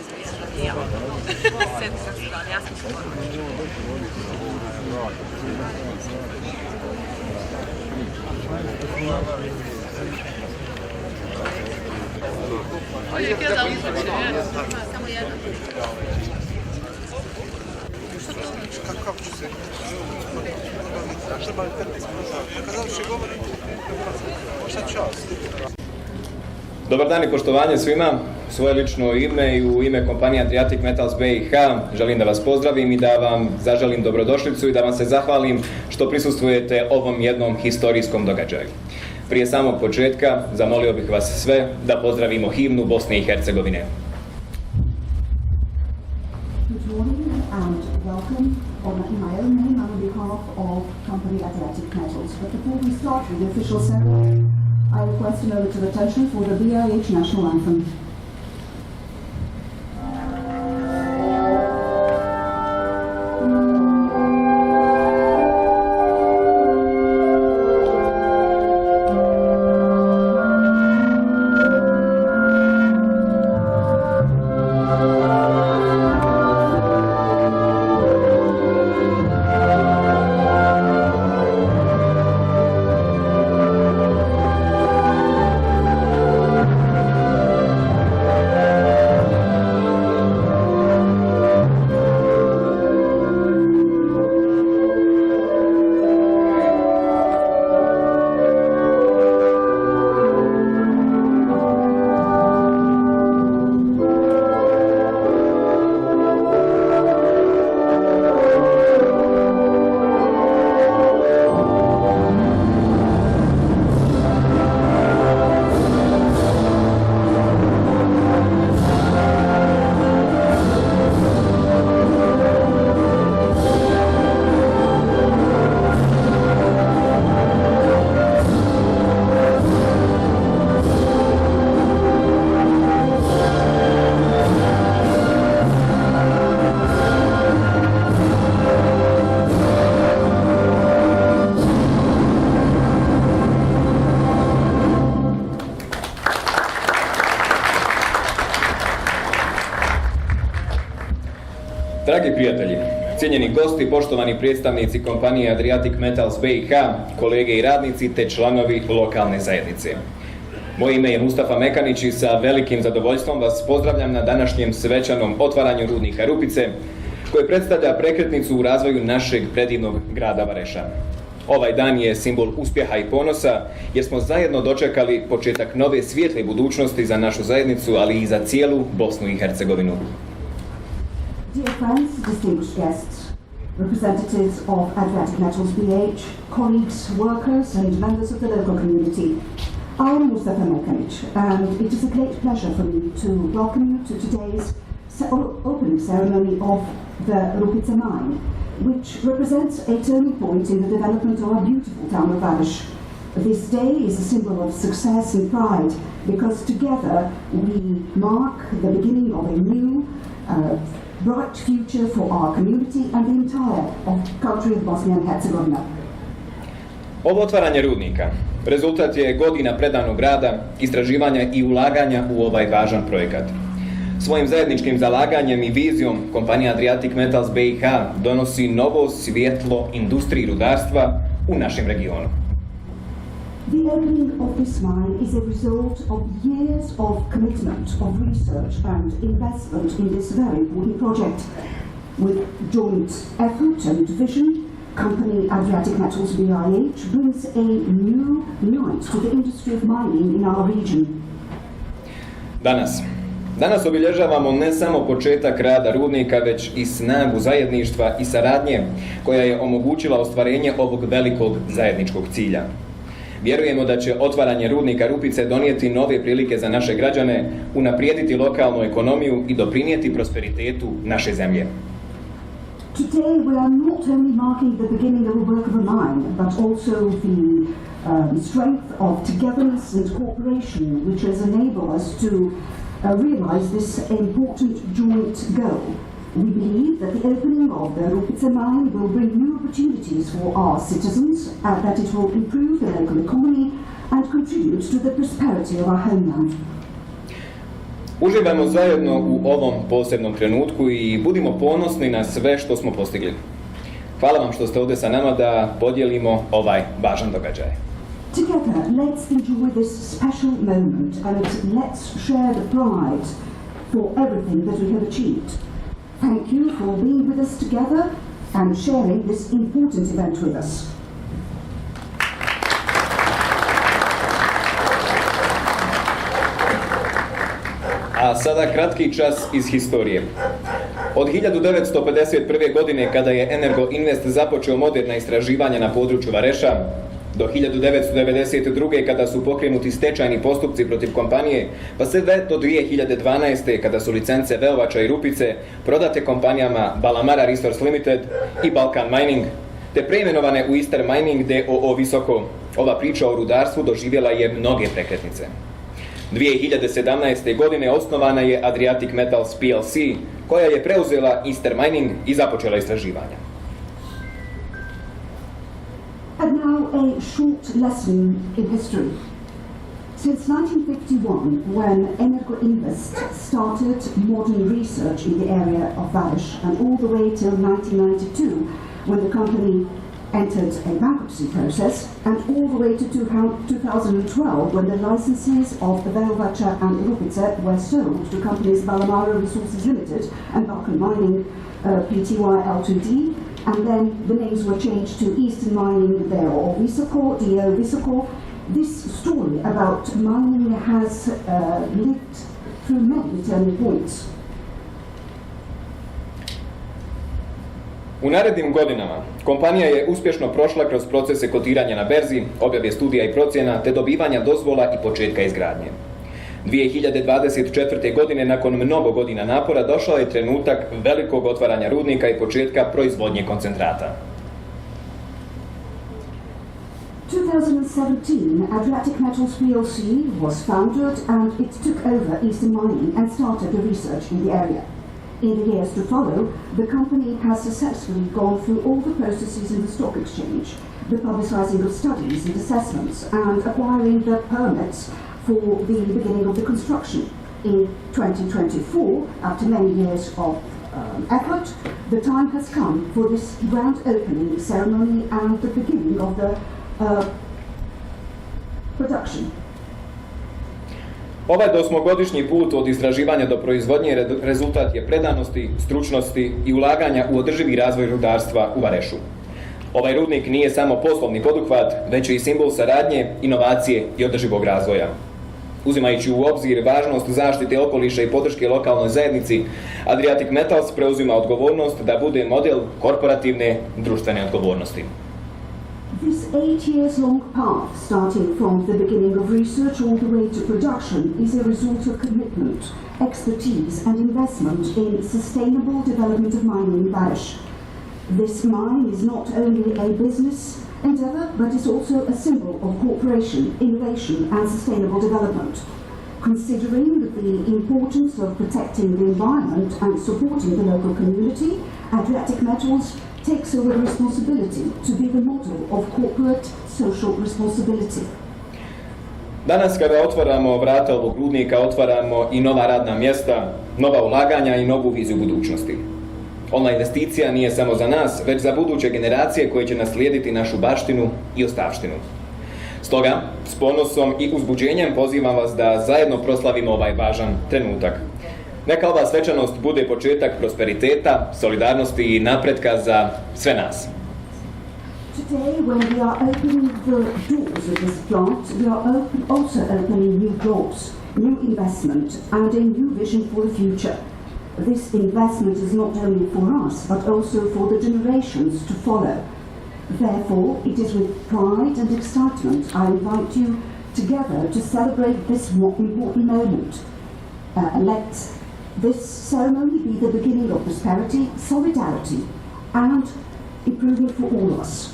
izmislila. Sve kako se dali, ja sam skoro. Ovdje je htio da uzvrće, samo jedna. Kako će se? Treba je tekst, kada više govoriti, šta čast. Dobar dan i poštovanje svima. U svoje lično ime i u ime kompanije Adriatic Metals BiH želim da vas pozdravim i da vam zaželim dobrodošlicu i da vam se zahvalim što prisustvujete ovom jednom historijskom događaju. Prije samog početka zamolio bih vas sve da pozdravimo himnu Bosne i Hercegovine. In my own name and on behalf of company Adriatic Metals. But before we start with the official ceremony, I request a moment of attention for the BIH national anthem. Dragi prijatelji, cijenjeni gosti, poštovani predstavnici kompanije Adriatic Metals BiH, kolege i radnici te članovi lokalne zajednice. Moje ime je Mustafa Mekanić i sa velikim zadovoljstvom vas pozdravljam na današnjem svečanom otvaranju rudnika Rupice, koje predstavlja prekretnicu u razvoju našeg predivnog grada Vareša. Ovaj dan je simbol uspjeha i ponosa jer smo zajedno dočekali početak nove svijetle budućnosti za našu zajednicu, ali i za cijelu Bosnu i Hercegovinu. Dear friends, distinguished guests, representatives of Adriatic Metals BH, colleagues, workers and members of the local community, I am Mustafa Mekanić and it is a great pleasure for me to welcome you to today's opening ceremony of the Rupice mine, which represents a turning point in the development of our beautiful town of Varešu. This day is a symbol of success and pride because together we mark the beginning of a new bright future for our community and the entire country of Bosnia and Herzegovina. Ovo otvaranje rudnika rezultat je godina predanog rada, istraživanja i ulaganja u ovaj važan projekat. Svojim zajedničkim zalaganjem i vizijom kompanija Adriatic Metals BiH donosi novo svjetlo industriji rudarstva u našem regionu. The opening of this mine is a result of years of commitment, of research and investment in this very important project. With joint effort and vision, company Adriatic Metals BIH brings a new light to the industry of mining in our region. Danas obilježavamo ne samo početak rada rudnika, već i snagu zajedništva i saradnje koja je omogućila ostvarenje ovog velikog zajedničkog cilja. Vjerujemo da će otvaranje rudnika Rupice donijeti nove prilike za naše građane, unaprijediti lokalnu ekonomiju i doprinijeti prosperitetu naše zemlje. Today we are not only marking the beginning of the work of a mine, but also the strength of togetherness and cooperation which has enabled us to realize this important joint goal. We believe that the opening of the Rupice mine will bring new opportunities for our citizens, and that it will improve the local economy and contribute to the prosperity of our homeland. Uživajmo zajedno u ovom posebnom trenutku i budimo ponosni na sve što smo postigli. Hvala vam što ste ovdje sa nama da podijelimo ovaj važan događaj. Together, let's enjoy this special moment and let's share the pride for everything that we have achieved. Thank you for being with us together and sharing this important event with us. A sada kratki čas iz historije. Od 1951. godine, kada je Energo Invest započeo moderna istraživanja na području Vareša, do 1992. kada su pokrenuti stečajni postupci protiv kompanije, pa sve do 2012. kada su licence Veovača i Rupice prodate kompanijama Balamara Resource Limited i Balkan Mining, te preimenovane u Easter Mining d.o.o. Visoko, ova priča o rudarstvu doživjela je mnoge prekretnice. 2017. godine osnovana je Adriatic Metals PLC, koja je preuzela Easter Mining i započela istraživanja. And now a short lesson in history. Since 1951, when Energo Invest started modern research in the area of Varešu, and all the way till 1992, when the company entered a bankruptcy process, and all the way to 2012, when the licenses of the Veovača and Rupice were sold to companies Balamara Resources Limited and Balkan Mining Pty Ltd, and then the names were changed to Eastern Mining d.o.o. Visoko, D.O. Visoko. This story about mining has lived through many turning points. U narednim godinama kompanija je uspješno prošla kroz procese kotiranja na berzi, objave studija i procjena, te dobivanja dozvola i početka izgradnje. 2024. godine, nakon mnogo godina napora, došao je trenutak velikog otvaranja rudnika i početka proizvodnje koncentrata. 2017, Adriatic Metals PLC was founded and it took over Eastern Mining and started the research in the area. In the years to follow, the company has successfully gone through all the processes in the stock exchange, the publicizing of studies and assessments, and acquiring the permits for the beginning of the construction. In 2024, after many years of effort, the time has come for this grand opening ceremony and the beginning of the production. Ovaj 8-godišnji put od istraživanja do proizvodnje rezultat je predanosti, stručnosti i ulaganja u održivi razvoj rudarstva u Varešu. Ovaj rudnik nije samo poslovni poduhvat, već je i simbol saradnje, inovacije i održivog razvoja. Uzimajući u obzir važnost zaštite okoliša i podrške lokalnoj zajednici, Adriatic Metals preuzima odgovornost da bude model korporativne društvene odgovornosti. This 8 years long path, starting from the beginning of research all the way to production, is a result of commitment, expertise and investment in sustainable development of mining in Varešu. This mine is not only a business endeavor, but is also a symbol of cooperation, innovation and sustainable development. Considering the importance of protecting the environment and supporting the local community, Adriatic Metals takes over the responsibility to be the model of corporate social responsibility. Danas kada otvaramo vrata ovog rudnika, otvaramo i nova radna mjesta, nova ulaganja i novu viziju budućnosti. Ova investicija nije samo za nas, već za buduće generacije koje će naslijediti našu baštinu i ostavštinu. Stoga, s ponosom i uzbuđenjem pozivam vas da zajedno proslavimo ovaj važan trenutak. Neka ova svečanost bude početak prosperiteta, solidarnosti i napretka za sve nas. Today, when we are opening the doors of this plant, we are also opening new doors, new investment and a new vision for the future. This investment is not only for us, but also for the generations to follow. Therefore, it is with pride and excitement I invite you together to celebrate this important moment. Let this ceremony be the beginning of prosperity, solidarity and improvement for all of us.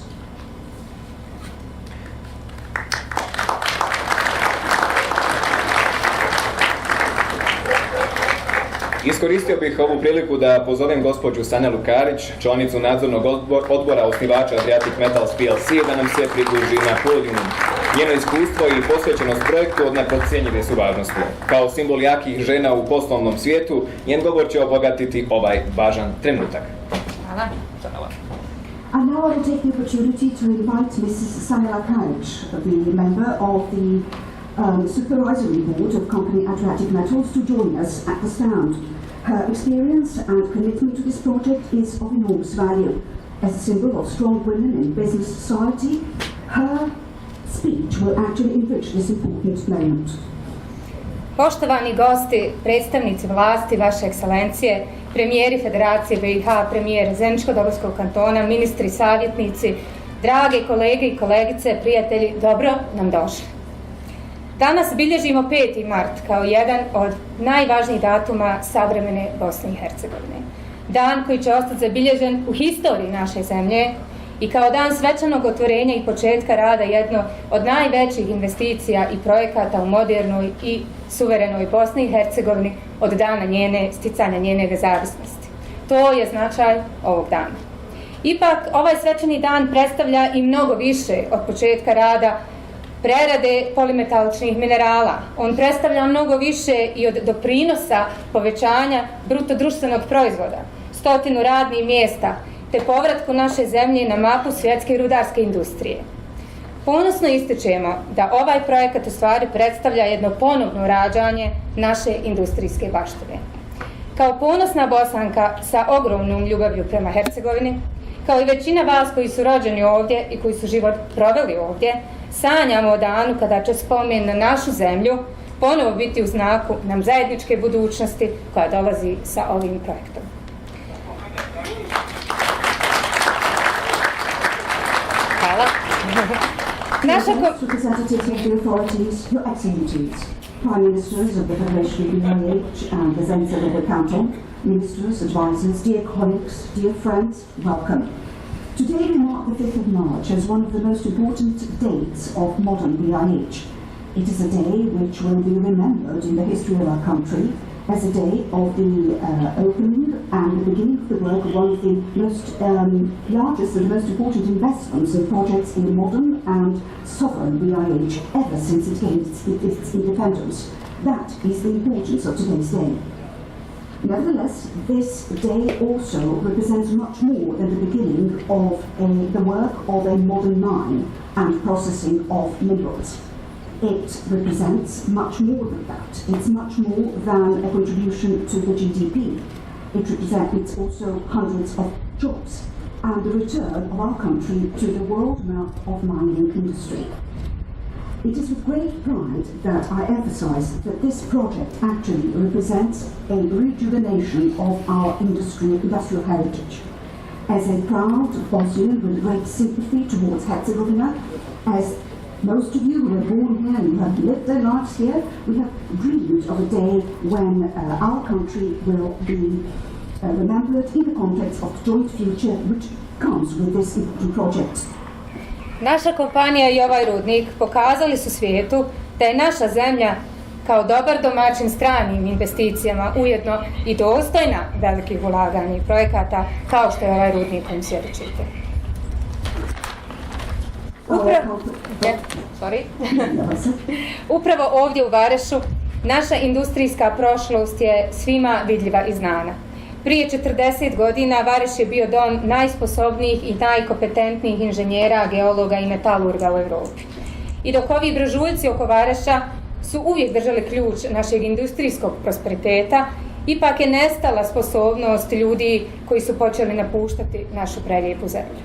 Iskoristio bih ovu priliku da pozovem gospođu Sanelu Karić, članicu nadzornog odbora osnivača Adriatic Metals PLC, da nam se pridruži na podijumu. Njeno iskustvo i posvećenost projektu od nepodcijenjive su važnosti. Kao simbol jakih žena u poslovnom svijetu, njen govor će obogatiti ovaj važan trenutak. Hvala. And now I will take the opportunity to invite Mrs. Samela Couch, the member of the Supervisory Board of Company Adriatic Metals, to join us at the stand. Her experience and commitment to this project is of enormous value. As a symbol of strong women in business society, her speech will actually enrich this important moment. Poštovani gosti, predstavnici vlasti, vaše ekscelencije, premijeri Federacije BiH, premijer Zeničko-Dobojskog kantona, ministri, savjetnici, drage kolege i kolegice, prijatelji, dobro nam došli. Danas bilježimo 5. mart kao jedan od najvažnijih datuma savremene Bosne i Hercegovine. Dan koji će ostati zabilježen u historiji naše zemlje i kao dan svečanog otvorenja i početka rada jedno od najvećih investicija i projekata u modernoj i suverenoj Bosni i Hercegovini od dana sticanja njene nezavisnosti. To je značaj ovog dana. Ipak, ovaj svečani dan predstavlja i mnogo više od početka rada prerade polimetaličnih minerala. On predstavlja mnogo više i od doprinosa povećanja bruto društvenog proizvoda, 100 radnih mjesta, te povratku naše zemlje na mapu svjetske rudarske industrije. Ponosno ističemo da ovaj projekat u stvari predstavlja jedno ponovno rađanje naše industrijske baštine. Kao ponosna Bosanka sa ogromnom ljubavlju prema Hercegovini, kao i većina vas koji su rođeni ovdje i koji su život proveli ovdje, sanjamo o danu kada će spomen na našu zemlju ponovo biti u znaku nam zajedničke budućnosti koja dolazi sa ovim projektom. Hvala. Representatives of the authorities, Your Excellencies, Prime Ministers of the Federation of BiH and the Zeničko-Dobojski Canton, Ministers, Advisors, dear colleagues, dear friends, welcome. Today we mark the 5th of March as one of the most important dates of modern BiH. It is a day which will be remembered in the history of our country as a day of the opening and the beginning of the work of one of the most largest and most important investments and projects in modern and sovereign BiH ever since it gained its independence. That is the importance of today's day. Nevertheless, this day also represents much more than the beginning of the work of a modern mine and processing of minerals. It represents much more than that. It's much more than a contribution to the GDP. It represents also hundreds of jobs and the return of our country to the world map of mining industry. It is with great pride that I emphasize that this project actually represents a rejuvenation of our industrial heritage. As a proud Bosnian with great sympathy towards Herzegovina, as most of you who were born here and who have lived their lives here, we have dreamed of a day when our country will be remembered in the context of the joint future which comes with this important project. Naša kompanija i ovaj rudnik pokazali su svijetu da je naša zemlja kao dobar domaćin stranim investicijama ujedno i dostojna velikih ulaganja i projekata kao što je ovaj rudnik kojim svjedočite. Upravo ovdje u Varešu naša industrijska prošlost je svima vidljiva i znana. Prije 40 godina Vareš je bio dom najsposobnijih i najkompetentnijih inženjera, geologa i metalurga u Europi. I dok ovi brežuljci oko Vareša su uvijek držali ključ našeg industrijskog prosperiteta, ipak je nestala sposobnost ljudi koji su počeli napuštati našu prelijepu zemlju.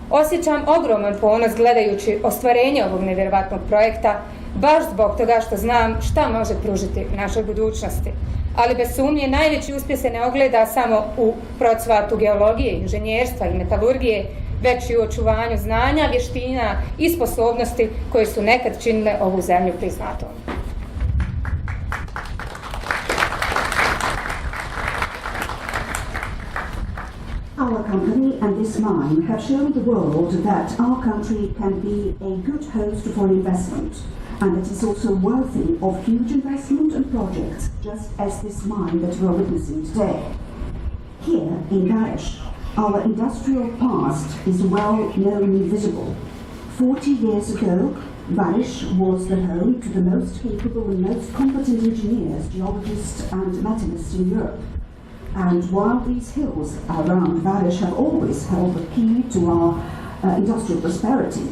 Osjećam ogroman ponos gledajući ostvarenje ovog nevjerovatnog projekta, baš zbog toga što znam šta može pružiti našoj budućnosti. Ali bez sumnje najveći uspjeh se ne ogleda samo u procvatu geologije, inženjerstva i metalurgije, već i u očuvanju znanja, vještina i sposobnosti koje su nekad činile ovu zemlju priznatom. Our company and this mine have shown the world that our country can be a good host for investment, and it is also worthy of huge investment and projects, just as this mine that we are witnessing today. Here in Varešu, our industrial past is well known and visible. 40 years ago, Varešu was the home to the most capable and most competent engineers, geologists and metallists in Europe. And while these hills around Varešu have always held the key to our industrial prosperity,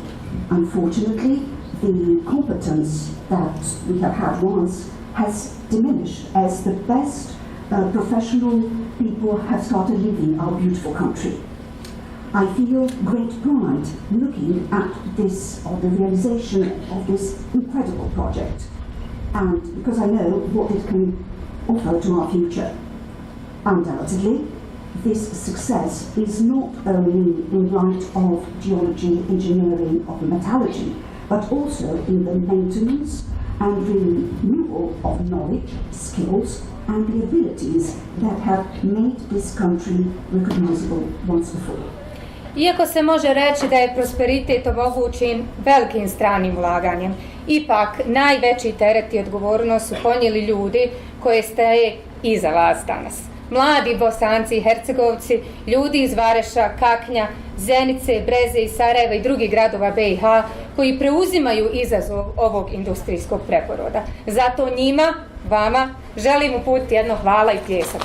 unfortunately, the competence that we have had once has diminished as the best professional people have started leaving our beautiful country. I feel great pride looking at this, or the realization of this incredible project, and because I know what it can offer to our future. Undoubtedly, this success is not only in light of geology, engineering, of metallurgy, but also in the maintenance and renewal of knowledge, skills, and the abilities that have made this country recognizable once before. Iako se može reći da je prosperitet omogućen velikim stranim ulaganjem, ipak najveći teret i odgovornost su ponijeli ljudi koje staje iza vas danas. Mladi Bosanci i Hercegovci, ljudi iz Vareša, Kaknja, Zenice, Breze i Sarajeva i drugih gradova BiH koji preuzimaju izazov ovog industrijskog preporoda. Zato njima, vama, želim uputiti jedno hvala i pljesak.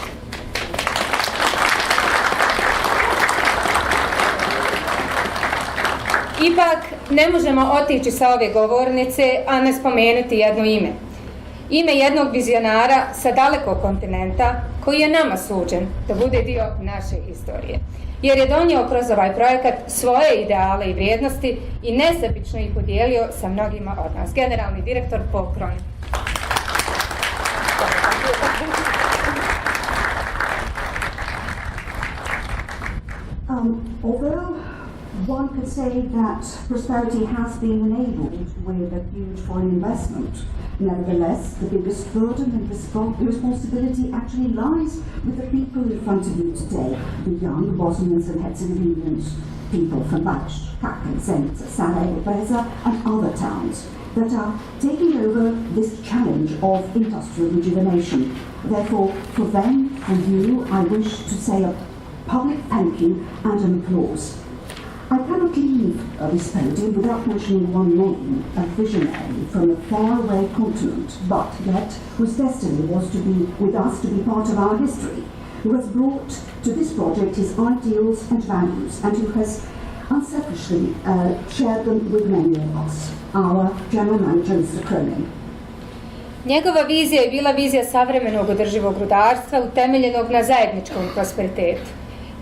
Ipak ne možemo otići sa ove govornice, a ne spomenuti jedno ime. Ime jednog vizionara sa dalekog kontinenta koji je nama suđen da bude dio naše istorije. Jer je donio kroz ovaj projekat svoje ideale i vrijednosti i nesebično ih podijelio sa mnogima od nas. Generalni direktor Pokron. Although one could say that prosperity has been enabled with a huge foreign investment, nevertheless, the biggest burden and responsibility actually lies with the people in front of you today, the young Bosnians and Herzegovinians, people from Varešu, Kaknja, Zenica, Sarajevo, Breza, and other towns that are taking over this challenge of industrial rejuvenation. Therefore, for them and you, I wish to say a public thank you and an applause. I cannot leave this podium without mentioning one name, a visionary from a faraway continent, but yet whose destiny was to be with us, to be part of our history, who has brought to this project his ideals and values, and who has unselfishly shared them with many of us, our General Manager, Mr. Cronin. Njegova vizija je bila vizija savremenog održivog rudarstva utemeljenog na zajedničkom prosperitetu.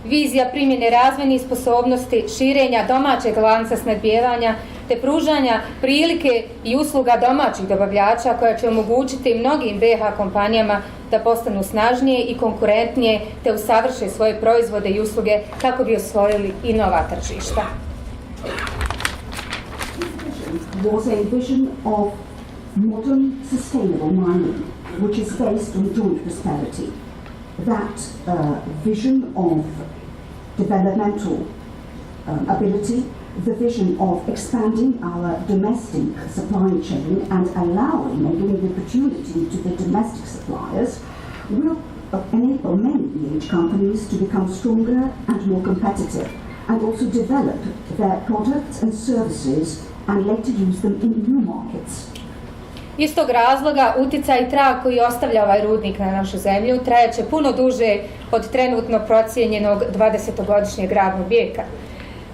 Vizija primjene razvojnih sposobnosti, širenja domaćeg lanca snabdijevanja te pružanja prilike i usluga domaćih dobavljača koja će omogućiti mnogim BiH kompanijama da postanu snažnije i konkurentnije te usavrše svoje proizvode i usluge kako bi osvojili i nova tržišta. Was a vision of modern sustainable mining, which is based on joint prosperity. That vision of developmental ability, the vision of expanding our domestic supply chain and allowing and giving the opportunity to the domestic suppliers will enable many BH companies to become stronger and more competitive and also develop their products and services and later use them in new markets. Iz tog razloga utjecaj i trag koji ostavlja ovaj rudnik na našu zemlju trajaće puno duže od trenutno procijenjenog 20-godišnjeg radnog vijeka.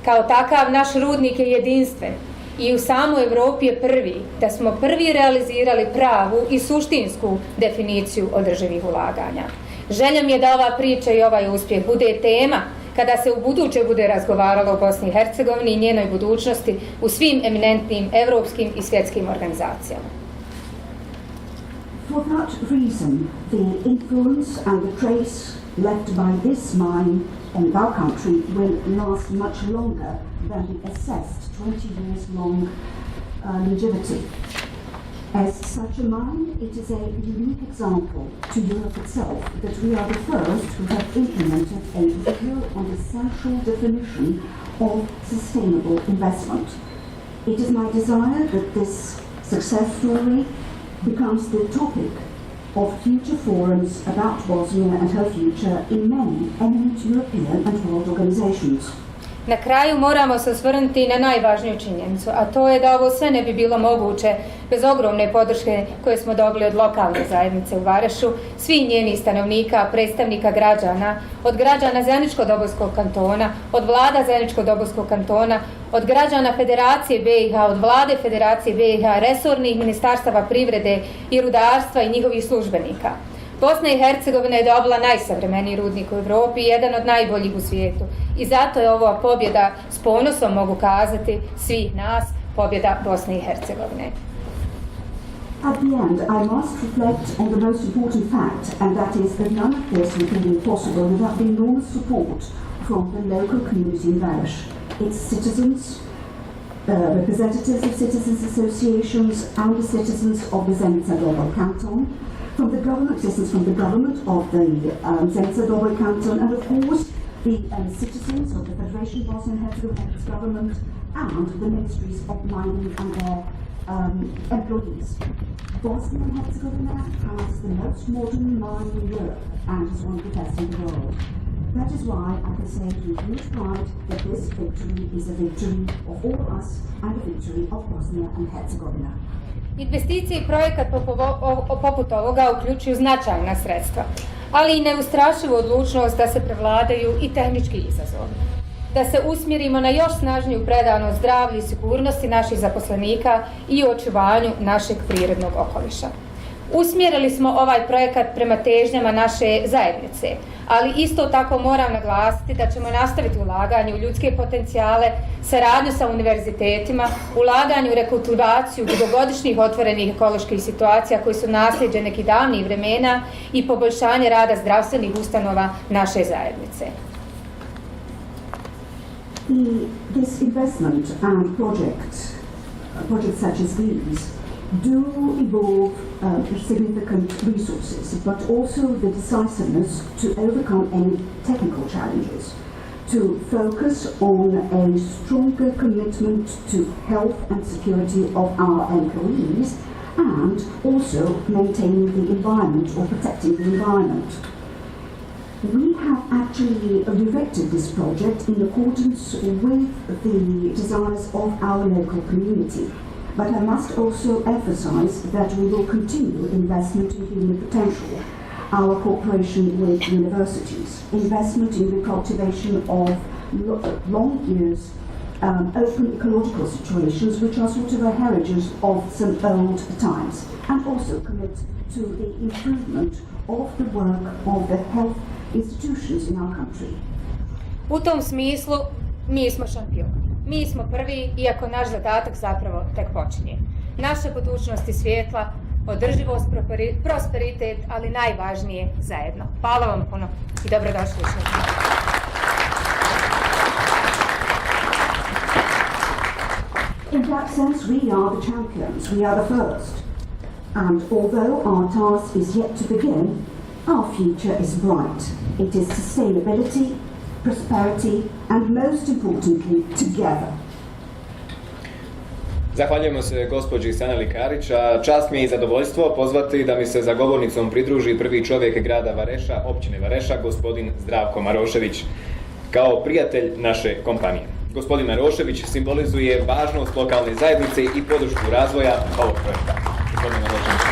Kao takav, naš rudnik je jedinstven i u samoj Europi je prvi, da smo prvi realizirali pravu i suštinsku definiciju održivih ulaganja. Želja mi je da ova priča i ovaj uspjeh bude tema kada se u buduće bude razgovaralo o Bosni i Hercegovini i njenoj budućnosti u svim eminentnim evropskim i svjetskim organizacijama. For that reason, the influence and the trace left by this mine on our country will last much longer than the assessed 20 years long longevity. As such a mine, it is a unique example to Europe itself that we are the first who have implemented a real and essential definition of sustainable investment. It is my desire that this success story becomes the topic of future forums about Bosnia and her future in many eminent European and world organizations. Na kraju moramo se osvrnuti na najvažniju činjenicu, a to je da ovo sve ne bi bilo moguće bez ogromne podrške koje smo dobili od lokalne zajednice u Varešu, svih njenih stanovnika, predstavnika građana, od građana Zeničko-Dobojskog kantona, od vlada Zeničko-Dobojskog kantona, od građana Federacije BiH, od vlade Federacije BiH, resornih ministarstava privrede i rudarstva i njihovih službenika. Bosna i Hercegovina je dobila najsavremeniji rudnik u Europi i jedan od najboljih u svijetu. I zato je ova pobjeda, s ponosom mogu kazati, svih nas, pobjeda Bosne i Hercegovine. At the end, I must reflect on the most important fact, and that is that none of this would have been possible without the enormous support from the local community in Varešu, its citizens, representatives of citizens associations, and the citizens of the Zenica-Doboj canton, from the government, assistance from the government of the Zenica-Doboj canton, and of course the citizens of the Federation of Bosnia and Herzegovina and its government, and the ministries of mining and their employees. Bosnia and Herzegovina has the most modern mine in Europe and is one of the best in the world. That is why I can say with huge pride that this victory is a victory of all us and a victory of Bosnia and Herzegovina. Investicije i projekat poput ovoga uključuju značajna sredstva, ali i neustrašivu odlučnost da se prevladaju i tehnički izazovi. Da se usmjerimo na još snažniju predanost zdravlju i sigurnosti naših zaposlenika i očuvanju našeg prirodnog okoliša. Usmjerili smo ovaj projekat prema težnjama naše zajednice, ali isto tako moram naglasiti da ćemo nastaviti ulaganje u ljudske potencijale, saradnju sa univerzitetima, ulaganje u rekultivaciju dugogodišnjih otvorenih ekoloških situacija koji su nasljeđe nekih davnih vremena i poboljšanje rada zdravstvenih ustanova naše zajednice. This investment and projects such as these do involve significant resources, but also the decisiveness to overcome any technical challenges, to focus on a stronger commitment to health and security of our employees, and also maintaining the environment or protecting the environment. We have actually directed this project in accordance with the desires of our local community. But I must also emphasize that we will continue investment in human potential, our cooperation with universities, investment in the cultivation of long years open ecological situations which are sort of a heritage of some old times, and also commit to the improvement of the work of the health institutions in our country. U tom smislu mi smo šampioni. Mi smo prvi, iako naš zadatak zapravo tek počinje. Naša budućnost je svjetla, održivost, prosperitet, ali najvažnije zajedno. Hvala vam puno i dobrodošli. In that sense, we are the champions, we are the first. And although our task is yet to begin, our future is bright. It is sustainability, prosperity, and most importantly, together. Zahvaljujemo se gospođi Saneli Karić, a čast mi je i zadovoljstvo pozvati da mi se za govornicom pridruži prvi čovjek grada Vareša, općine Vareša, gospodin Zdravko Marošević, kao prijatelj naše kompanije. Gospodin Marošević simbolizuje važnost lokalne zajednice i podršku razvoja ovog projekta. Gospodin Marošević.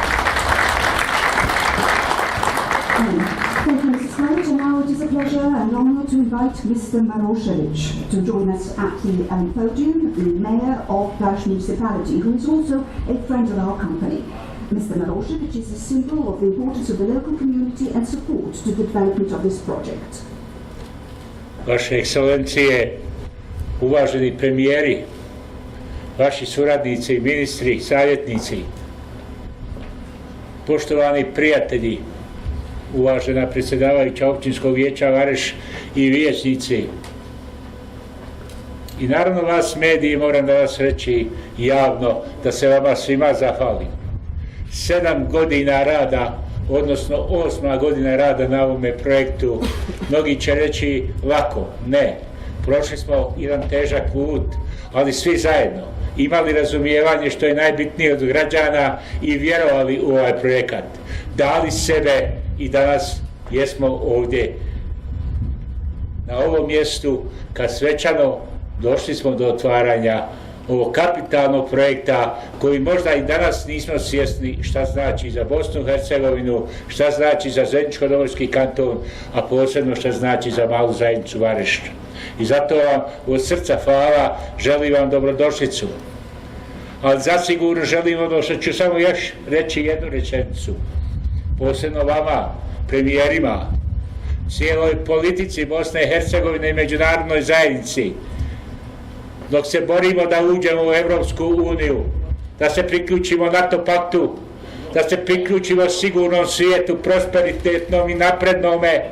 Thank you, Mrs. Karić, and now it is a pleasure and honor to invite Mr. Marošević to join us at the podium, the Mayor of Varešu Municipality, who is also a friend of our company. Mr. Marošević is a symbol of the importance of the local community and support to the development of this project. Vaše ekscelencije, uvaženi premijeri, vaši suradnici, ministri, savjetnici, poštovani prijatelji, uvažena predsjedavajuća općinskog vijeća Vareš i vijećnici. I naravno vas mediji, moram da vas reći javno da se vama svima zahvalim. 7 godina rada, odnosno 8. godina rada na ovome projektu, mnogi će reći lako, ne. Prošli smo jedan težak put, ali svi zajedno imali razumijevanje što je najbitnije od građana i vjerovali u ovaj projekat. Dali sebe i danas jesmo ovdje na ovom mjestu kad svečano došli smo do otvaranja ovog kapitalnog projekta koji možda i danas nismo svjesni šta znači za Bosnu i Hercegovinu, šta znači za Zeničko-Dobojski kanton, a posebno šta znači za malu zajednicu Varešu. I zato vam od srca hvala, želim vam dobrodošlicu. Ali zasigurno želim ono što ću samo još reći jednu rečenicu. Posebno vama, premijerima, cijeloj politici Bosne i Hercegovine i međunarodnoj zajednici, dok se borimo da uđemo u Europsku uniju, da se priključimo NATO paktu, da se priključimo sigurnom svijetu, prosperitetnom i naprednome,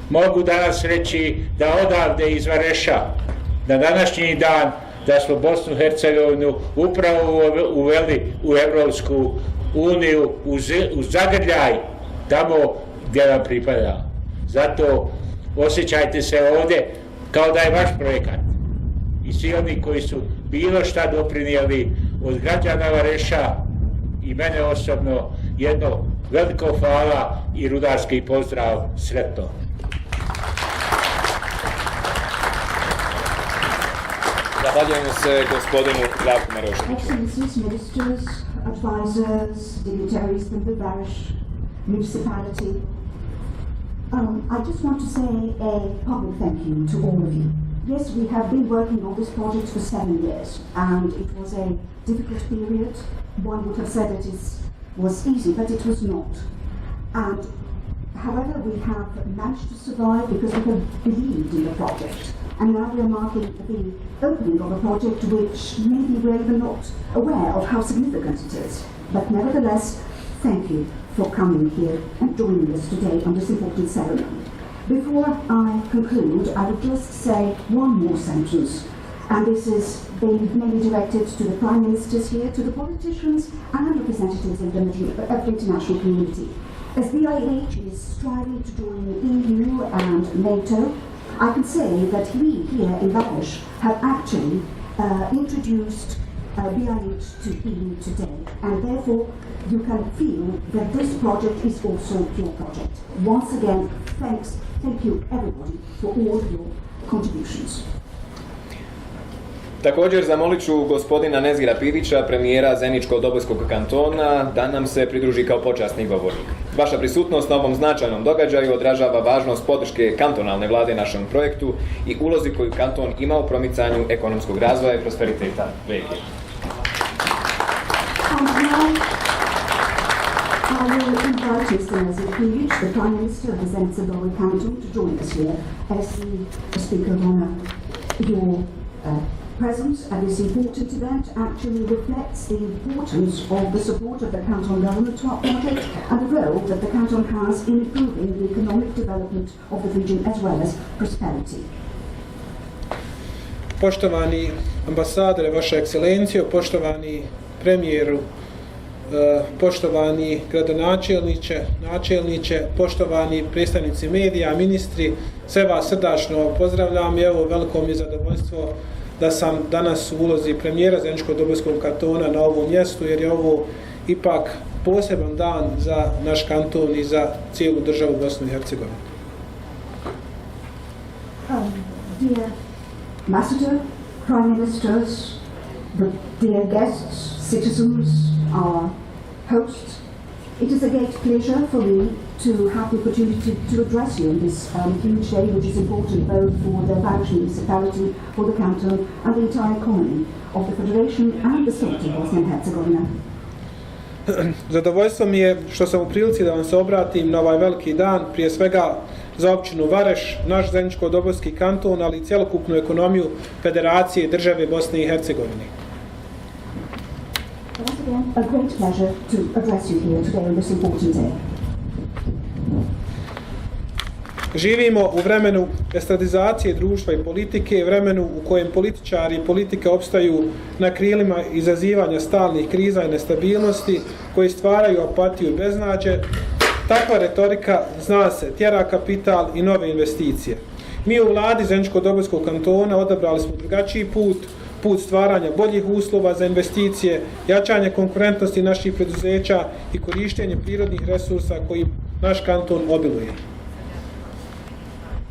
mogu danas reći da odavde iz Vareša, na današnji dan, da smo Bosnu i Hercegovinu upravo uveli u Europsku uniju, u zagrljaj, tamo gdje nam pripada. Zato osjećajte se ovdje kao da je vaš projekat. I svi oni koji su bilo šta doprinijeli od građana Vareša i mene osobno, jedno veliko hvala i rudarski pozdrav, sretno. Zahvaljujemo se gospodinu Zdravku Maroševiću. Excellencies, ministers, advisors, dignitaries from the Varešu municipality. I just want to say a public thank you to all of you. Yes, we have been working on this project for 7 years, and it was a difficult period. One would have said it was easy, but it was not. And however, we have managed to survive because we have believed in the project. And now we are marking the opening of a project which maybe we're even not aware of how significant it is. But nevertheless, thank you for coming here and joining us today on this important ceremony. Before I conclude, I would just say one more sentence, and this is mainly directed to the Prime Ministers here, to the politicians and representatives of the international community. As BIH is striving to join the EU and NATO, I can say that we here in Varešu have actually introduced BIH to EU today, and therefore you can feel that this project is also your project. Once again, thank you everybody for all your contributions. Također zamolit ću gospodina Nezira Pivića, premijera Zeničko-Dobojskog kantona, da nam se pridruži kao počasni govornik. Vaša prisutnost na ovom značajnom događaju odražava važnost podrške kantonalne vlade našem projektu i ulozi koju kanton ima u promicanju ekonomskog razvoja i prosperiteta regije. I will invite Mr. Nezir Pivić, the Prime Minister of the Zeničko-Doboj Canton, to join us here as the Speaker of Honour. Your presence at this important event actually reflects the importance of the support of the canton government to our project and the role that the canton has in improving the economic development of the region as well as prosperity. Poštovani ambasadore, Vaša ekscelencijo, poštovani premijeru, poštovani gradonačelniče, načelniče, poštovani predstavnici medija, ministri, sve vas srdačno pozdravljam i evo veliko mi je zadovoljstvo da sam danas u ulozi premijera Zeničko-Dobojskog kantona na ovom mjestu, jer je ovo ipak poseban dan za naš kanton i za cijelu državu Bosnu i Hercegovinu. Dear Ambassador, Prime Ministers, dear guests, citizens, our hosts, it is a great pleasure for me to have the opportunity to address you on this huge day, which is important both for the Varešu municipality, for the canton, and the entire economy of the Federation and the state of Bosnia and Herzegovina. Zadovoljstvo mi je što sam u prilici da vam se obratim na ovaj veliki dan, prije svega za općinu Vareš, naš Zeničko-Dobojski kanton, ali i cjelokupnu ekonomiju Federacije i države Bosne i Hercegovine. Once again, a great pleasure to address you here today on this important day. Živimo u vremenu estradizacije društva i politike, vremenu u kojem političari i politike opstaju na krilima izazivanja stalnih kriza i nestabilnosti, koji stvaraju apatiju i beznađe. Takva retorika, zna se, tjera kapital i nove investicije. Mi u vladi Zeničko-Dobojskog kantona odabrali smo drugačiji put stvaranja boljih uslova za investicije, jačanje konkurentnosti naših preduzeća i korištenje prirodnih resursa kojim naš kanton obiluje.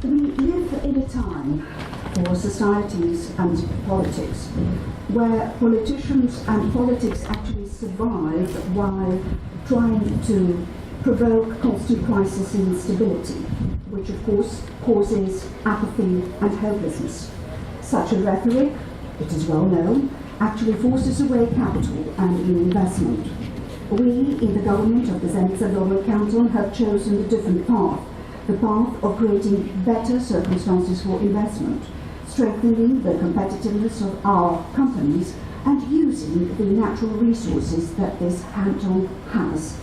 We live in a time for societies and politics where politicians and politics actually survive while trying to provoke constant crisis and instability, which of course causes apathy and hopelessness. Such a rhetoric, it is well known, actually forces away capital and new investment. We in the government of the Zenica Dollar Canton have chosen a different path, the path of creating better circumstances for investment, strengthening the competitiveness of our companies and using the natural resources that this canton has.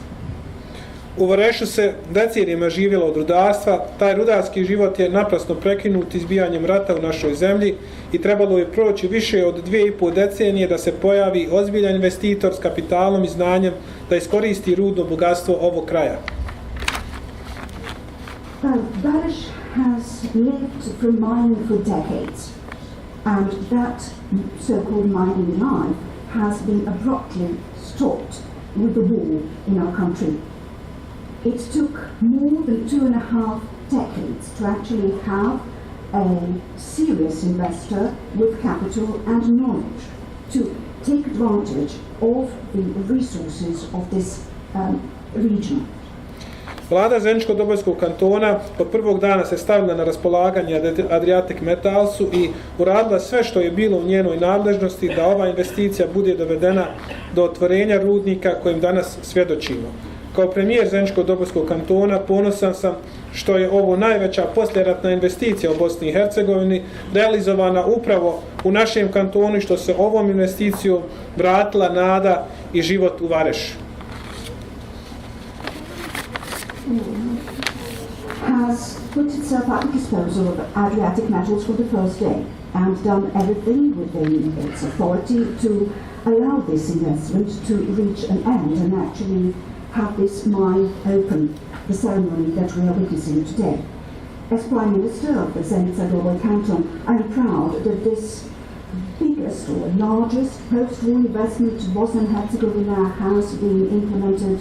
U Varešu se decenijama živjelo od rudarstva, taj rudarski život je naprasno prekinut izbijanjem rata u našoj zemlji i trebalo je proći više od 2,5 decenije da se pojavi ozbiljan investitor s kapitalom i znanjem da iskoristi rudno bogatstvo ovog kraja. Varešu has lived from mining for decades, and that so-called mining life has been abruptly stopped with the war in our country. It took more than 2.5 decades to actually have a serious investor with capital and knowledge to take advantage of the resources of this region. Vlada Zeničko-Dobojskog kantona od prvog dana se stavila na raspolaganje Adriatic Metalsu i uradila sve što je bilo u njenoj nadležnosti da ova investicija bude dovedena do otvorenja rudnika kojim danas svjedočimo. Kao premijer Zeničko-Dobojskog kantona ponosan sam što je ovo najveća poslijeratna investicija u Bosni i Hercegovini realizovana upravo u našem kantonu i što se ovom investicijom vratila nada i život u Varešu. Has put itself at the disposal of Adriatic Metals for the first day and done everything within its authority to allow this investment to reach an end and actually have this mine open, the ceremony that we are witnessing today. As Prime Minister of the Zenica Dollar Canton, I am proud that this biggest or largest post-war investment Bosnia and Herzegovina has been implemented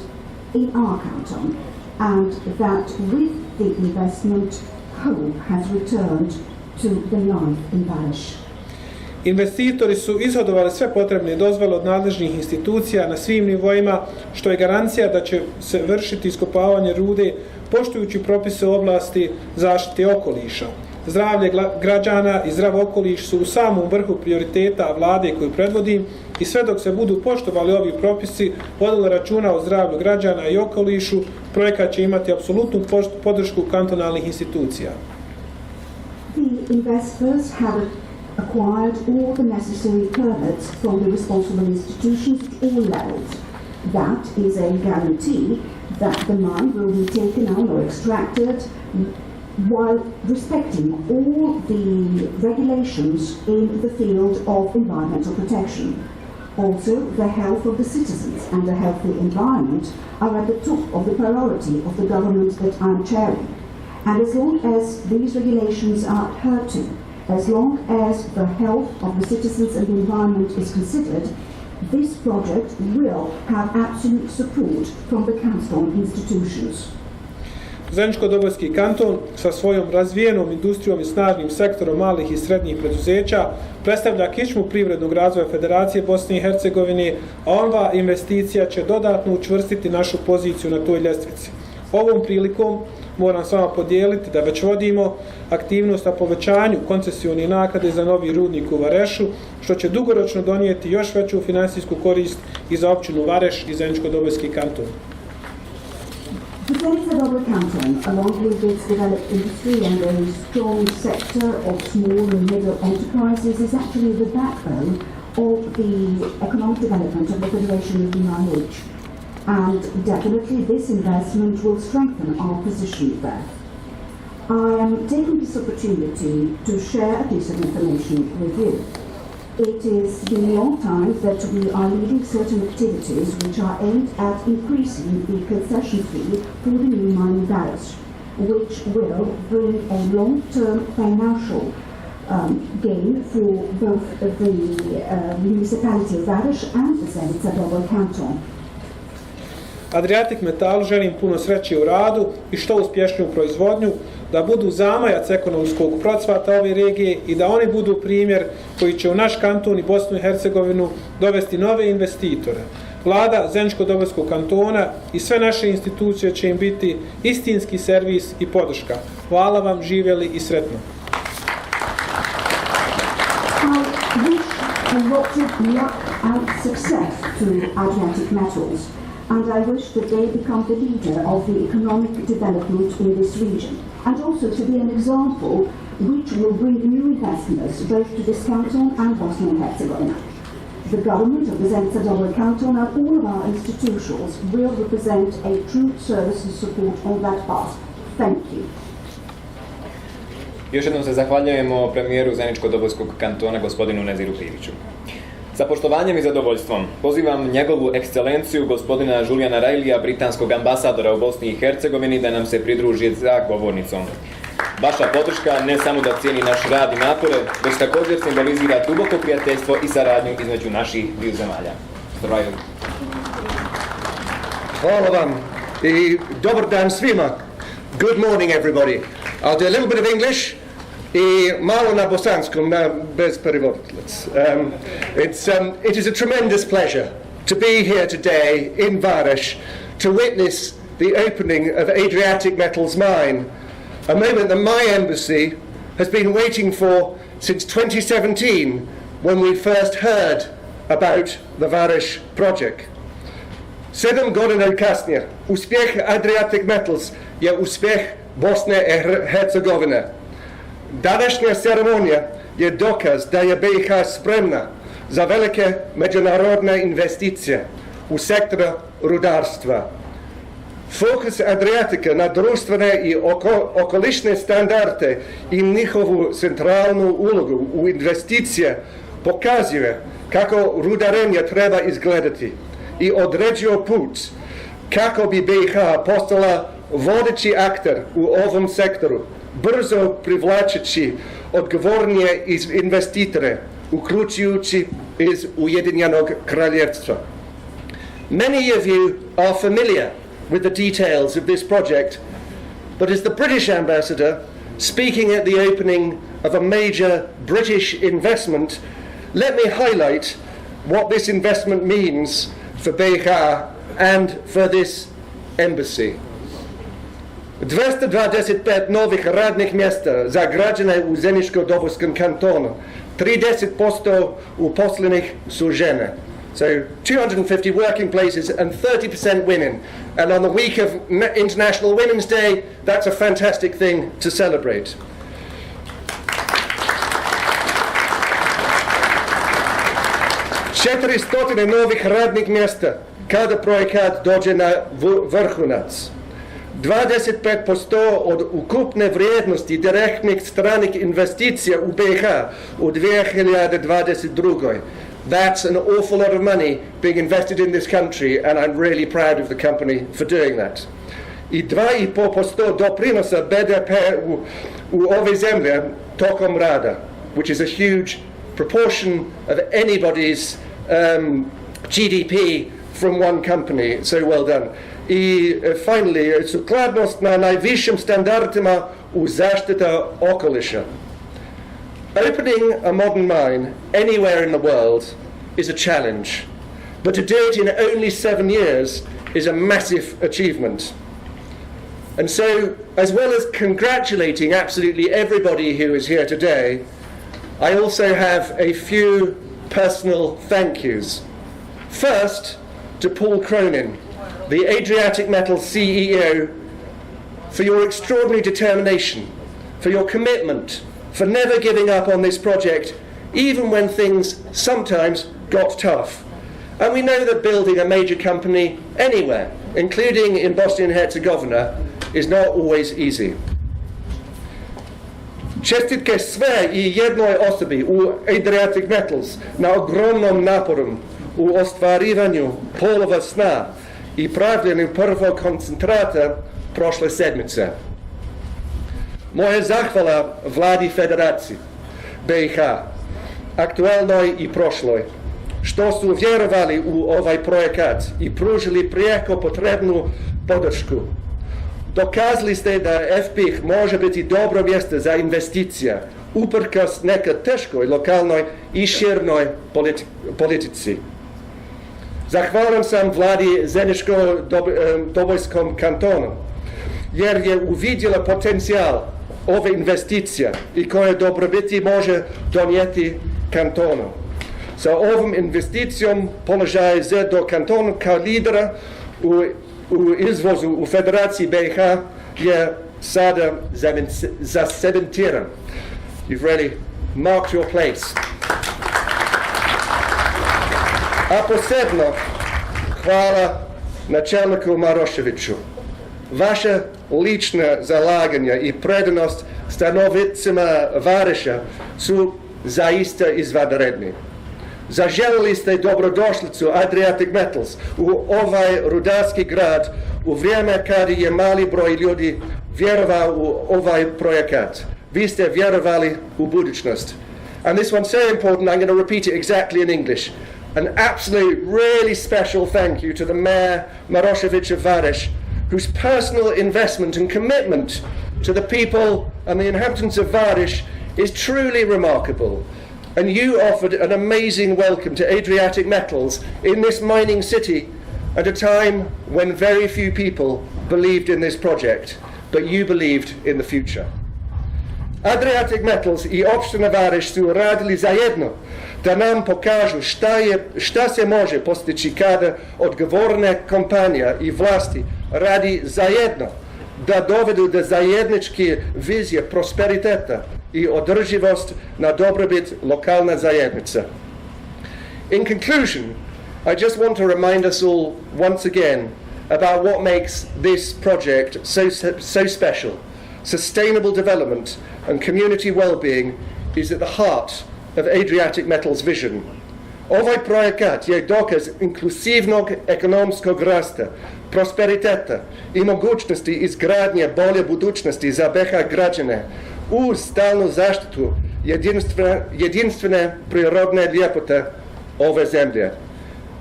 in our canton, and that with the investment, hope has returned to the life in Varešu. Investitori su ishodovali sve potrebne dozvole od nadležnih institucija na svim nivoima, što je garancija da će se vršiti iskopavanje rude poštujući propise u oblasti zaštite okoliša. Zdravlje građana i zdrav okoliš su u samom vrhu prioriteta vlade koju predvodim i sve dok se budu poštovali ovi propisi, vodilo računa o zdravlju građana i okolišu, projekat će imati apsolutnu podršku kantonalnih institucija. The investors have acquired all the necessary permits from the responsible institutions at all levels. That is a guarantee that the mine will be taken out or extracted while respecting all the regulations in the field of environmental protection. Also, the health of the citizens and a healthy environment are at the top of the priority of the government that I'm chairing. And as long as these regulations are adhered to, as long as the health of the citizens and the environment is considered, this project will have absolute support from the canton institutions. Zeničko-Dobojski kanton sa svojom razvijenom industrijom i snažnim sektorom malih i srednjih preduzeća predstavlja kičmu privrednog razvoja Federacije Bosne i Hercegovine, a ova investicija će dodatno učvrstiti našu poziciju na toj ljestvici. Ovom prilikom moram s vama podijeliti da već vodimo aktivnost na povećanju koncesione naknade za novi rudnik u Varešu, što će dugoročno donijeti još veću finansijsku korist i za općinu Vareš i Zeničko-Dobojski kanton. The Zenica Dollar Canton, along with its developed industry and a strong sector of small and middle enterprises, is actually the backbone of the economic development of the Federation of the IH. And definitely this investment will strengthen our position there. I am taking this opportunity to share a piece of information with you. It has been a long time that we are leading certain activities which are aimed at increasing the concession fee for the new mine in Varešu, which will bring a long-term financial gain for both the municipality of Varešu and the Zenica Dollar Canton. Adriatic Metal želim puno sreće u radu i što uspješniju proizvodnju. da budu zamajac ekonomskog procvata ove regije i da oni budu primjer koji će u naš kanton i Bosnu i Hercegovinu dovesti nove investitore. Vlada Zeničko-Dobojskog kantona i sve naše institucije će im biti istinski servis i podrška. Hvala vam, živjeli i sretno. I wish a lot of luck and success to Adriatic Metals, and I wish that they become the leader of the economic development in this region, and also to be an example which will bring new investments both to this canton and Bosnia and Herzegovina. The government of the Zeničko-Doboj canton and all of our institutions will represent a true service and support on that path. Thank you. Još jednom se zahvaljujemo premijeru Zeničko-Dobojskog kantona gospodinu Neziru Piviću. Sa poštovanjem i zadovoljstvom pozivam njegovu ekscelenciju gospodina Julijana Rajlija, britanskog ambasadora u Bosni i Hercegovini, da nam se pridruži za govornicom. Vaša podrška ne samo da cijeni naš rad i napore, već također simbolizira duboko prijateljstvo i saradnju između naših dviju zemalja. Zdravaju. Hvala vam i dobar dan svima. Good morning everybody. I'll do a little bit of English i malo na bosanskom, bez prevoditeljic. It is a tremendous pleasure to be here today in Varešu to witness the opening of Adriatic Metals mine, a moment that my embassy has been waiting for since 2017, when we first heard about the Varešu project. 7 godina kasnije, uspjeh Adriatic Metals je uspjeh Bosne i Hercegovine. Današnja ceremonija je dokaz da je BiH spremna za velike međunarodne investicije u sektoru rudarstva. Fokus Adriatika na društvene i okolišne standarde i njihovu centralnu ulogu u investicije pokazuje kako rudarenje treba izgledati i određuje put kako bi BiH postala vodeći akter u ovom sektoru, brzo privlačeći odgovornije investitore, uključujući iz Ujedinjenog kraljevstva. Many of you are familiar with the details of this project, but as the British ambassador speaking at the opening of a major British investment, let me highlight what this investment means for BiH and for this embassy. 225 novih radnih mjesta za građane u Zeničko-Dobojskom kantonu, 30% uposlenih su žene. So 250 working places and 30% women. And on the week of International Women's Day, that's a fantastic thing to celebrate. Četiristotina novih radnih mjesta kada projekat dođe na vrhunac. 25% od ukupne vrijednosti direktnih stranih investicija u BiH u 2022. That's an awful lot of money being invested in this country, and I'm really proud of the company for doing that. I 2,5% doprinosa BDP u ove zemlje tokom rada, which is a huge proportion of anybody's GDP from one company, so well done. I finally, sukladnost na najvišim standardima u zaštita okoliša. Opening a modern mine anywhere in the world is a challenge, but to do it in only 7 years is a massive achievement. And so, as well as congratulating absolutely everybody who is here today, I also have a few personal thank yous. First, to Paul Cronin, the Adriatic Metals CEO, for your extraordinary determination, for your commitment, for never giving up on this project, even when things sometimes got tough. And we know that building a major company anywhere, including in Bosnia and Herzegovina, is not always easy. Čestitke sve i jednoj osobi u Adriatic Metals na ogromnom naporu u ostvarivanju polova sna i pravljenju prvog koncentrata prošle sedmice. Moja zahvala vladi Federacije BiH, aktualnoj i prošloj, što su vjerovali u ovaj projekat i pružili prijeko potrebnu podršku. Dokazali ste da FPIH može biti dobro mjesto za investicija, uprkos nekad teškoj lokalnoj i širnoj politici. Zahvalan sam vladi Zeničko-Dobojskom kantonu, jer je uvidjela potencijal ove investicija i koje dobrobiti može donijeti kantonu. Sa ovom investicijom položaj do kantonu kao lidera u izvozu u Federaciji BiH je sada zacementiran. You've really marked your place. A posebno hvala načelniku Maroševiću. Vaše lične zalaganja i predanost stanovnicima Vareša su zaista izvanredni. Zaželjeli ste dobrodošlicu Adriatic Metals u ovaj rudarski grad u vrijeme kada je mali broj ljudi vjerovao u ovaj projekat. Vi ste vjerovali u budućnost. And this one's so important, I'm going to repeat it exactly in English. An absolute, really special thank you to the Mayor Marošević of Varesh, whose personal investment and commitment to the people and the inhabitants of Varesh is truly remarkable. And you offered an amazing welcome to Adriatic Metals in this mining city at a time when very few people believed in this project, but you believed in the future. Adriatic Metals i opština Vareš su radili zajedno da nam pokažu šta se može postići kada odgovorne kompanija i vlasti radi zajedno da dovedu do zajedničke vizije prosperiteta i održivost na dobrobit lokalne zajednice. In conclusion, I just want to remind us all once again about what makes this project so special. Sustainable development and community well-being is at the heart of Adriatic Metals' vision. Ovaj projekat je dokaz inkluzivnog ekonomskog rasta, prosperiteta i mogućnosti izgradnje bolje budućnosti za BiH građane uz stalnu zaštitu jedinstvene prirodne ljepote ove zemlje.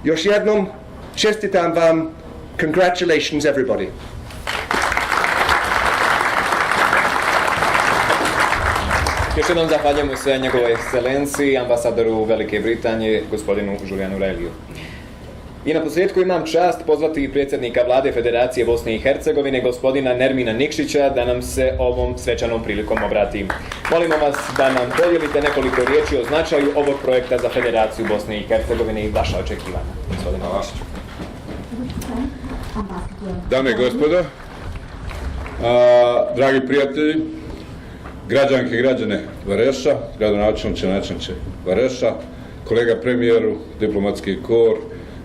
Još jednom čestitam vam. Congratulations everybody. Još jednom zahvaljujemo se njegovoj ekscelenciji, ambasadoru Velike Britanije, gospodinu Julianu Reliju. I na posljedku imam čast pozvati predsjednika vlade Federacije Bosne i Hercegovine, gospodina Nermina Nikšića, da nam se ovom svečanom prilikom obrati. Molimo vas da nam podijelite nekoliko riječi o značaju ovog projekta za Federaciju Bosne i Hercegovine i vaša očekivanja. Gospodine Nikšiću. Dame i gospodo, dragi prijatelji, građanke i građane Vareša, gradonačelniče, načelniče Vareša, kolega premijeru, diplomatski kor,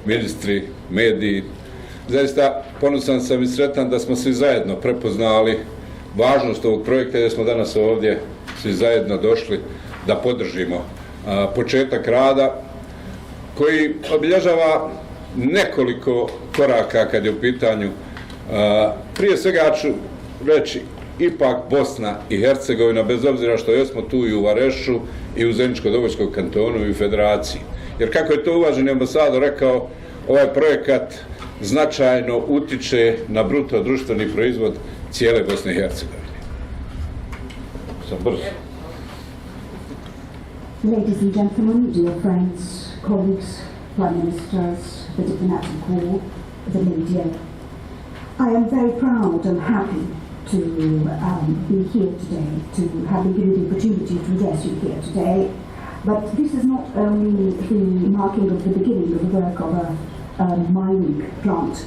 ministri, mediji. Zaista ponosan sam i sretan da smo svi zajedno prepoznali važnost ovog projekta i da smo danas ovdje svi zajedno došli da podržimo početak rada koji obilježava nekoliko koraka kad je u pitanju, prije svega ću reći, ipak Bosna i Hercegovina, bez obzira što jesmo tu i u Varešu i u Zeničko-Dobojskom kantonu i u Federaciji. Jer kako je to uvaženi ambasador rekao, ovaj projekat značajno utiče na bruto društveni proizvod cijele Bosne i Hercegovine. Sam brzo. Ladies and gentlemen, dear friends, colleagues, prime ministers, the diplomatic corps, the media, I am very proud and happy to be here today, to have been given the opportunity to address you here today. But this is not only the marking of the beginning of the work of a mining plant,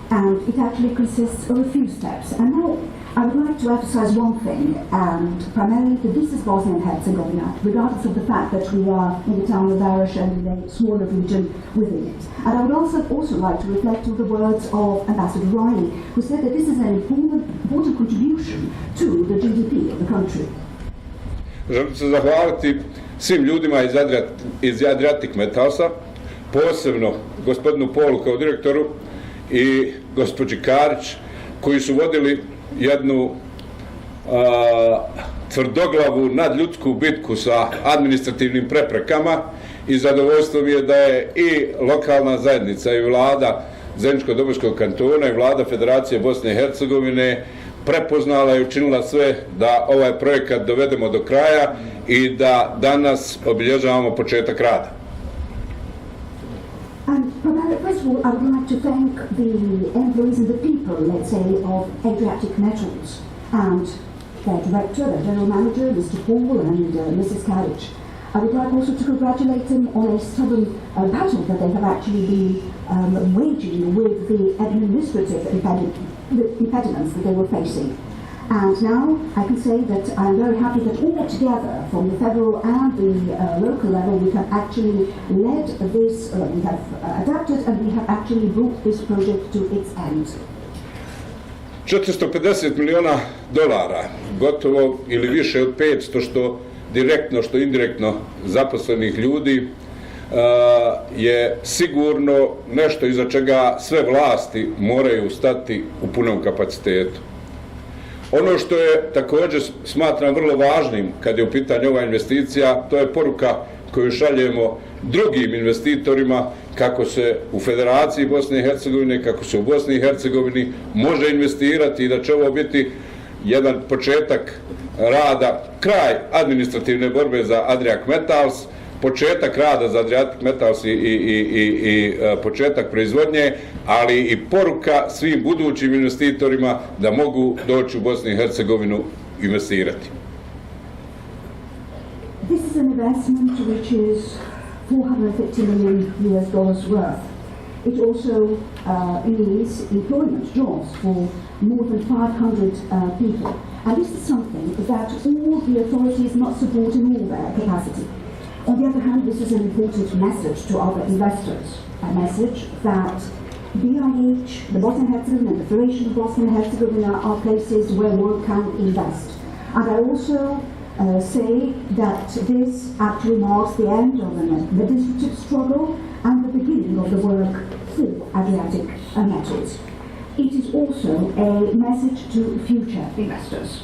and it actually consists of a few steps. And now I would like to emphasize one thing, and primarily that this is Bosnia and Herzegovina, regardless of the fact that we are in the town of Varešu and in a smaller region within it. And I would also like to reflect on the words of Ambassador Riley, who said that this is an important contribution to the GDP of the country. Želim se zahvaliti svim ljudima iz Adriatic Metalsa, posebno gospodinu Polu kao direktoru i gospođi Karić, koji su vodili jednu tvrdoglavu nadljudsku bitku sa administrativnim preprekama i zadovoljstvo mi je da je i lokalna zajednica i vlada Zeničko-Dobojskog kantona i vlada Federacije Bosne i Hercegovine prepoznala i učinila sve da ovaj projekat dovedemo do kraja i da danas obilježavamo početak rada. And first of all, I would like to thank the employees and the people, let's say, of Adriatic Metals and their director, their general manager, Mr. Paul and Mrs. Carriage. I would like also to congratulate them on a stubborn battle that they have actually been waging with the administrative impediments that they were facing. And now I can say that I'm very happy that all together, from the federal and the local level, we have actually led this, we have adapted and we have actually brought this project to its end. 450 milijuna dolara, gotovo ili više od 500 što direktno, što indirektno zaposlenih ljudi, je sigurno nešto iza čega sve vlasti moraju stati u punom kapacitetu. Ono što je također smatram vrlo važnim kad je u pitanju ova investicija, to je poruka koju šaljemo drugim investitorima kako se u Federaciji Bosne i Hercegovine, kako se u Bosni i Hercegovini može investirati i da će ovo biti jedan početak rada, kraj administrativne borbe za Adriatic Metals, početak rada za Adriatic Metals i početak proizvodnje, ali i poruka svim budućim investitorima da mogu doći u Bosnu i Hercegovinu investirati. This is an investment which is $450 million worth. It also means employment jobs for more than 500 people. And this is something that all the authorities must support in all their capacity. On the other hand, this is an important message to other investors, a message that BIH, the Bosnia and Herzegovina, and the Federation of Bosnia and Herzegovina are places where one can invest. And I also say that this actually marks the end of an administrative struggle and the beginning of the work for Adriatic Metals. It is also a message to future investors.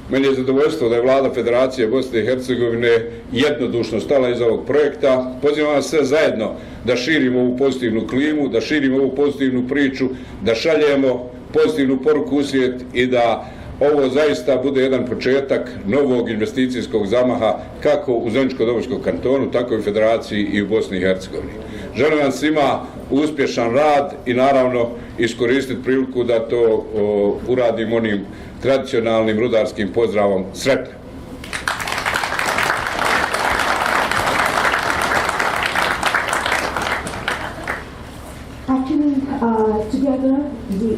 Meni je zadovoljstvo da je Vlada Federacije Bosne i Hercegovine jednodušno stala iza ovog projekta. Pozivam vas sve zajedno da širimo ovu pozitivnu klimu, da širimo ovu pozitivnu priču, da šaljemo pozitivnu poruku u svijet i da ovo zaista bude jedan početak novog investicijskog zamaha kako u Zeničko-Dobojskom kantonu, tako i u Federaciji i u Bosni i Hercegovini. Želim vam svima uspješan rad i naravno iskoristiti priliku da to uradim onim tradicionalnim rudarskim pozdravom sretno. Together,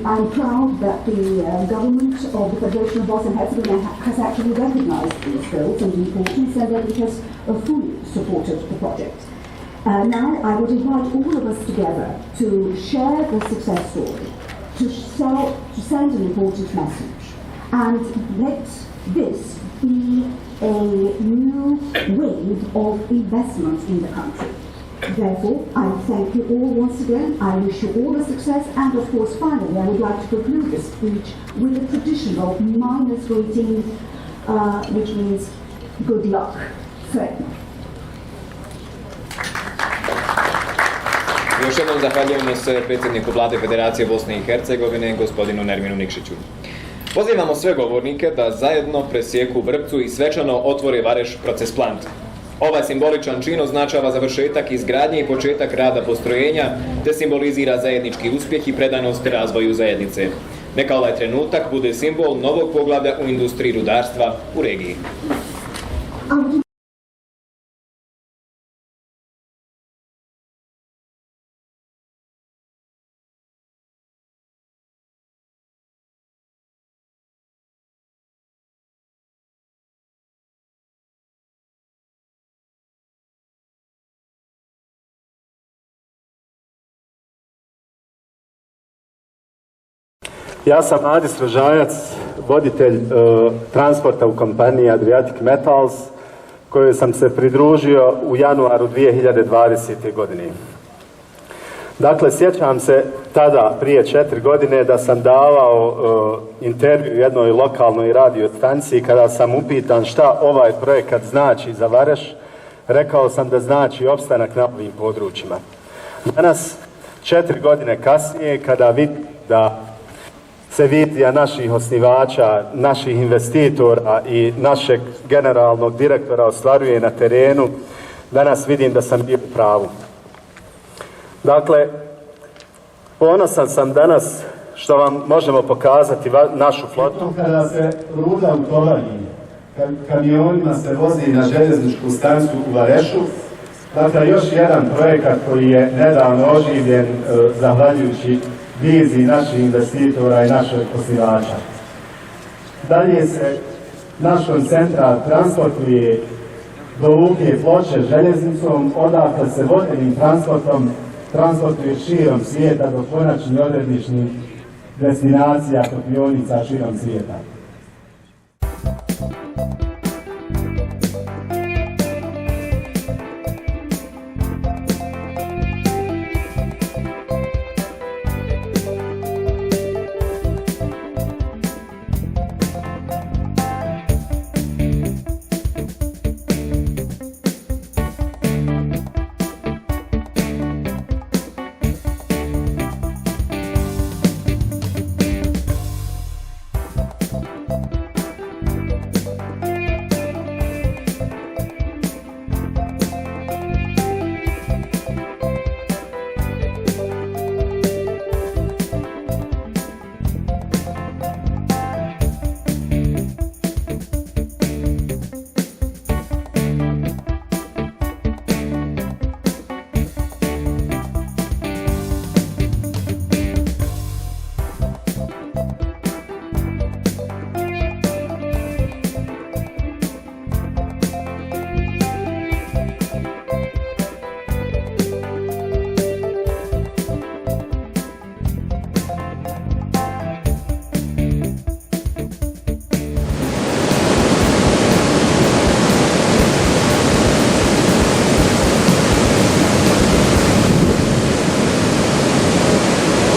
I'm proud that the government of the Federation of Bosnia and Herzegovina has actually recognized these goals and the importance, and that it has fully supported the project. Now I would invite all of us together to share the success story, to send an important message, and let this be a new wave of investment in the country. Therefore, I thank you all once again. I wish you all the success, and of course, finally, I would like to conclude this speech with a traditional minus greeting, which means good luck. Sretno. Još jednom zahvaljujemo se predsjedniku Vlade Federacije Bosne i Hercegovine, gospodinu Nerminu Nikšiću. Pozivamo sve govornike da zajedno presjeku vrpcu i svečano otvore Vareš proces plant. Ovaj simboličan čin označava završetak izgradnje i početak rada postrojenja, te simbolizira zajednički uspjeh i predanost razvoju zajednice. Neka ovaj trenutak bude simbol novog poglavlja u industriji rudarstva u regiji. Ja sam Adis Rožajac, voditelj transporta u kompaniji Adriatic Metals, kojoj sam se pridružio u januaru 2020. godine. Dakle, sjećam se tada, prije 4 godine, da sam davao intervju jednoj lokalnoj radiostanciji kada sam upitan šta ovaj projekat znači za Vareš. Rekao sam da znači opstanak na ovim područjima. Danas, 4 godine kasnije, kada vidim da se vizija naših osnivača, naših investitora i našeg generalnog direktora ostvaruje na terenu, danas vidim da sam bio u pravu. Dakle, ponosan sam danas što vam možemo pokazati našu flotu. Kada se ruda utovari, kamionima se vozi na željezničku stanicu u Varešu, dakle još jedan projekat koji je nedavno oživljen zahvaljujući viziji naših investitora i našeg osnivača. Dalje se naš koncentrat transportuje do luke Ploče željeznicom, odakle se vodenim transportom transportuje širom svijeta do konačnih odredišnih destinacija topionica širom svijeta.